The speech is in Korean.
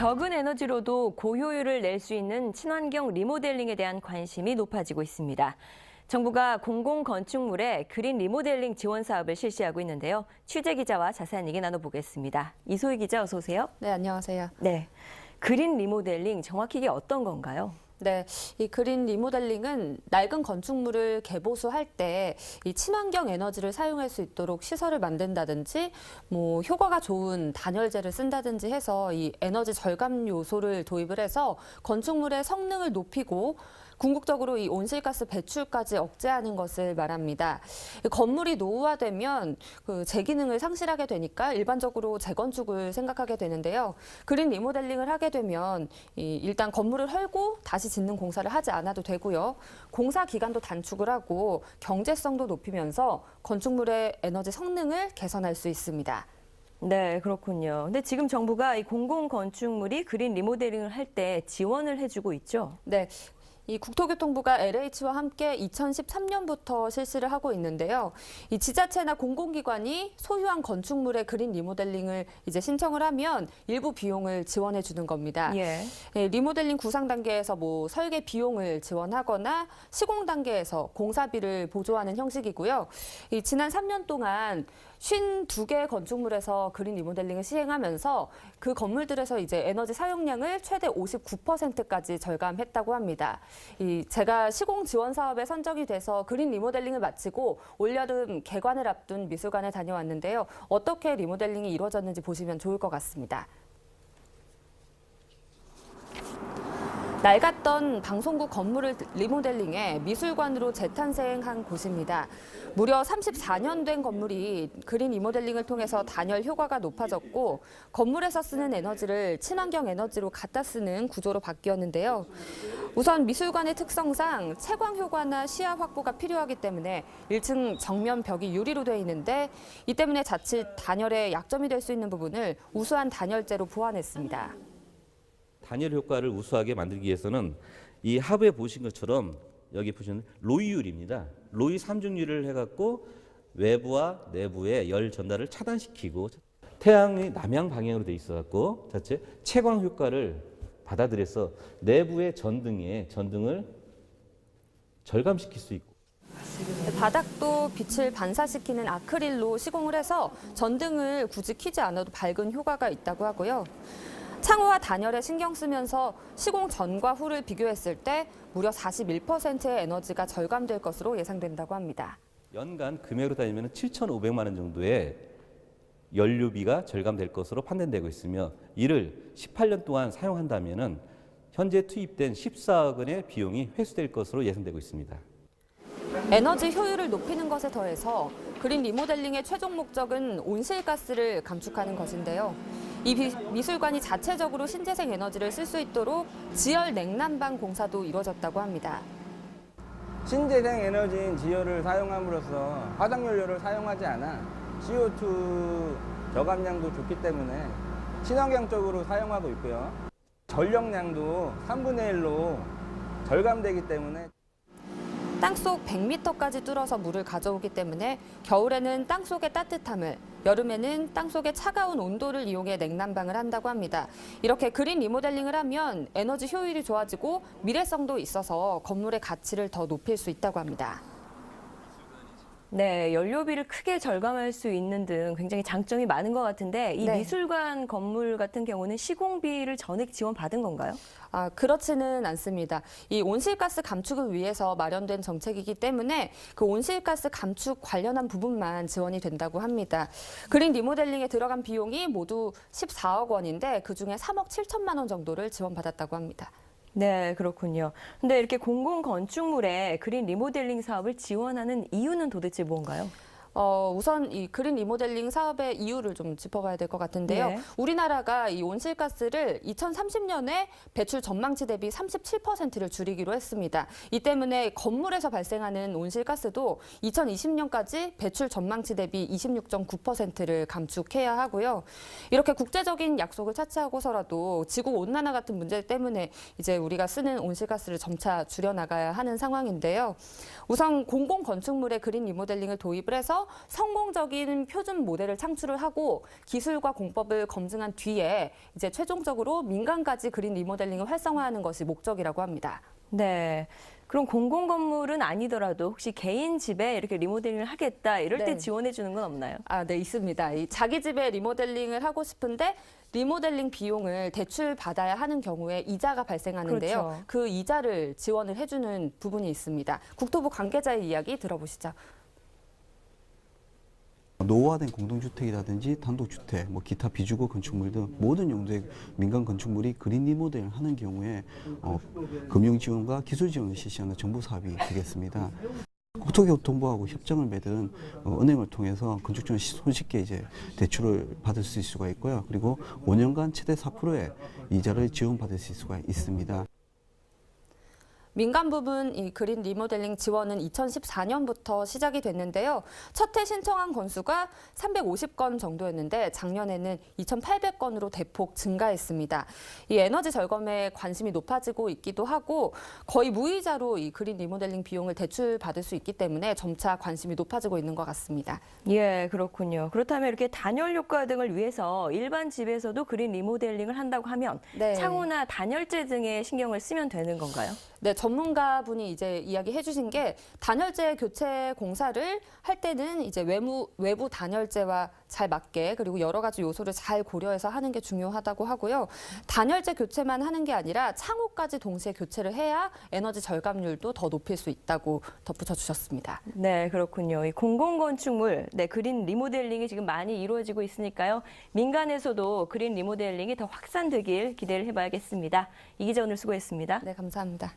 적은 에너지로도 고효율을 낼 수 있는 친환경 리모델링에 대한 관심이 높아지고 있습니다. 정부가 공공건축물의 그린 리모델링 지원 사업을 실시하고 있는데요. 취재 기자와 자세한 얘기 나눠보겠습니다. 이소희 기자 어서 오세요. 네, 안녕하세요. 네, 그린 리모델링 정확히 이게 어떤 건가요? 네, 이 그린 리모델링은 낡은 건축물을 개보수할 때 이 친환경 에너지를 사용할 수 있도록 시설을 만든다든지 효과가 좋은 단열재를 쓴다든지 해서 이 에너지 절감 요소를 도입을 해서 건축물의 성능을 높이고 궁극적으로 이 온실가스 배출까지 억제하는 것을 말합니다. 건물이 노후화되면 제 기능을 상실하게 되니까 일반적으로 재건축을 생각하게 되는데요. 그린 리모델링을 하게 되면 일단 건물을 헐고 다시 짓는 공사를 하지 않아도 되고요. 공사 기간도 단축을 하고 경제성도 높이면서 건축물의 에너지 성능을 개선할 수 있습니다. 네, 그렇군요. 근데 지금 정부가 이 공공건축물이 그린 리모델링을 할 때 지원을 해주고 있죠? 네. 이 국토교통부가 LH와 함께 2013년부터 실시를 하고 있는데요. 이 지자체나 공공기관이 소유한 건축물의 그린 리모델링을 이제 신청을 하면 일부 비용을 지원해 주는 겁니다. 예. 리모델링 구상 단계에서 설계 비용을 지원하거나 시공 단계에서 공사비를 보조하는 형식이고요. 지난 3년 동안 52개 건축물에서 그린 리모델링을 시행하면서 그 건물들에서 이제 에너지 사용량을 최대 59%까지 절감했다고 합니다. 제가 시공 지원 사업에 선정이 돼서 그린 리모델링을 마치고 올여름 개관을 앞둔 미술관에 다녀왔는데요. 어떻게 리모델링이 이루어졌는지 보시면 좋을 것 같습니다. 낡았던 방송국 건물을 리모델링해 미술관으로 재탄생한 곳입니다. 무려 34년 된 건물이 그린 리모델링을 통해서 단열 효과가 높아졌고 건물에서 쓰는 에너지를 친환경 에너지로 갖다 쓰는 구조로 바뀌었는데요. 우선 미술관의 특성상 채광 효과나 시야 확보가 필요하기 때문에 1층 정면 벽이 유리로 되어 있는데 이 때문에 자칫 단열에 약점이 될 수 있는 부분을 우수한 단열재로 보완했습니다. 단열 효과를 우수하게 만들기 위해서는 이 하부에 보신 것처럼 여기 보시면 로이율입니다. 로이 3중률을 해갖고 외부와 내부의 열 전달을 차단시키고 태양이 남향 방향으로 돼 있어갖고 자체 채광 효과를 받아들여서 내부의 전등을 절감시킬 수 있고. 바닥도 빛을 반사시키는 아크릴로 시공을 해서 전등을 굳이 켜지 않아도 밝은 효과가 있다고 하고요. 창호와 단열에 신경 쓰면서 시공 전과 후를 비교했을 때 무려 41%의 에너지가 절감될 것으로 예상된다고 합니다. 연간 금액으로 따지면 7,500만 원 정도의 연료비가 절감될 것으로 판단되고 있으며 이를 18년 동안 사용한다면 현재 투입된 14억 원의 비용이 회수될 것으로 예상되고 있습니다. 에너지 효율을 높이는 것에 더해서 그린 리모델링의 최종 목적은 온실가스를 감축하는 것인데요. 이 미술관이 자체적으로 신재생 에너지를 쓸 수 있도록 지열 냉난방 공사도 이루어졌다고 합니다. 신재생 에너지인 지열을 사용함으로써 화석연료를 사용하지 않아 CO2 저감량도 좋기 때문에 친환경적으로 사용하고 있고요. 전력량도 3분의 1로 절감되기 때문에 땅속 100m까지 뚫어서 물을 가져오기 때문에 겨울에는 땅속의 따뜻함을, 여름에는 땅속의 차가운 온도를 이용해 냉난방을 한다고 합니다. 이렇게 그린 리모델링을 하면 에너지 효율이 좋아지고 미래성도 있어서 건물의 가치를 더 높일 수 있다고 합니다. 네, 연료비를 크게 절감할 수 있는 등 굉장히 장점이 많은 것 같은데 이 네. 미술관 건물 같은 경우는 시공비를 전액 지원받은 건가요? 그렇지는 않습니다. 이 온실가스 감축을 위해서 마련된 정책이기 때문에 그 온실가스 감축 관련한 부분만 지원이 된다고 합니다. 그린 리모델링에 들어간 비용이 모두 14억 원인데 그중에 3억 7천만 원 정도를 지원받았다고 합니다. 네, 그렇군요. 근데 이렇게 공공건축물에 그린 리모델링 사업을 지원하는 이유는 도대체 뭔가요? 우선 이 그린 리모델링 사업의 이유를 좀 짚어봐야 될 것 같은데요. 네. 우리나라가 이 온실가스를 2030년에 배출 전망치 대비 37%를 줄이기로 했습니다. 이 때문에 건물에서 발생하는 온실가스도 2020년까지 배출 전망치 대비 26.9%를 감축해야 하고요. 이렇게 국제적인 약속을 차치하고서라도 지구 온난화 같은 문제 때문에 이제 우리가 쓰는 온실가스를 점차 줄여나가야 하는 상황인데요. 우선 공공 건축물에 그린 리모델링을 도입을 해서 통해서 성공적인 표준 모델을 창출을 하고 기술과 공법을 검증한 뒤에 이제 최종적으로 민간까지 그린 리모델링을 활성화하는 것이 목적이라고 합니다. 네. 그럼 공공 건물은 아니더라도 혹시 개인 집에 이렇게 리모델링을 하겠다 이럴 때 네. 지원해 주는 건 없나요? 네, 있습니다. 이 자기 집에 리모델링을 하고 싶은데 리모델링 비용을 대출 받아야 하는 경우에 이자가 발생하는데요. 그렇죠. 그 이자를 지원을 해주는 부분이 있습니다. 국토부 관계자의 이야기 들어보시죠. 노후화된 공동주택이라든지 단독주택, 기타 비주거 건축물 등 모든 용도의 민간 건축물이 그린 리모델링을 하는 경우에 금융 지원과 기술 지원을 실시하는 정부 사업이 되겠습니다. 국토교통부하고 협정을 맺은 은행을 통해서 건축주는 손쉽게 이제 대출을 받을 수 있을 수가 있고요. 그리고 5년간 최대 4%의 이자를 지원받을 수 있을 수가 있습니다. 민간 부분 이 그린 리모델링 지원은 2014년부터 시작이 됐는데요. 첫 해 신청한 건수가 350건 정도였는데 작년에는 2,800건으로 대폭 증가했습니다. 이 에너지 절감에 관심이 높아지고 있기도 하고 거의 무이자로 이 그린 리모델링 비용을 대출받을 수 있기 때문에 점차 관심이 높아지고 있는 것 같습니다. 예, 그렇군요. 그렇다면 이렇게 단열 효과 등을 위해서 일반 집에서도 그린 리모델링을 한다고 하면 네. 창호나 단열재 등에 신경을 쓰면 되는 건가요? 네, 전문가분이 이제 이야기해 주신 게 단열재 교체 공사를 할 때는 이제 외부 단열재와 잘 맞게 그리고 여러 가지 요소를 잘 고려해서 하는 게 중요하다고 하고요. 단열재 교체만 하는 게 아니라 창호까지 동시에 교체를 해야 에너지 절감률도 더 높일 수 있다고 덧붙여 주셨습니다. 네, 그렇군요. 이 공공건축물, 그린 리모델링이 지금 많이 이루어지고 있으니까요. 민간에서도 그린 리모델링이 더 확산되길 기대를 해봐야겠습니다. 이 기자 오늘 수고했습니다. 네, 감사합니다.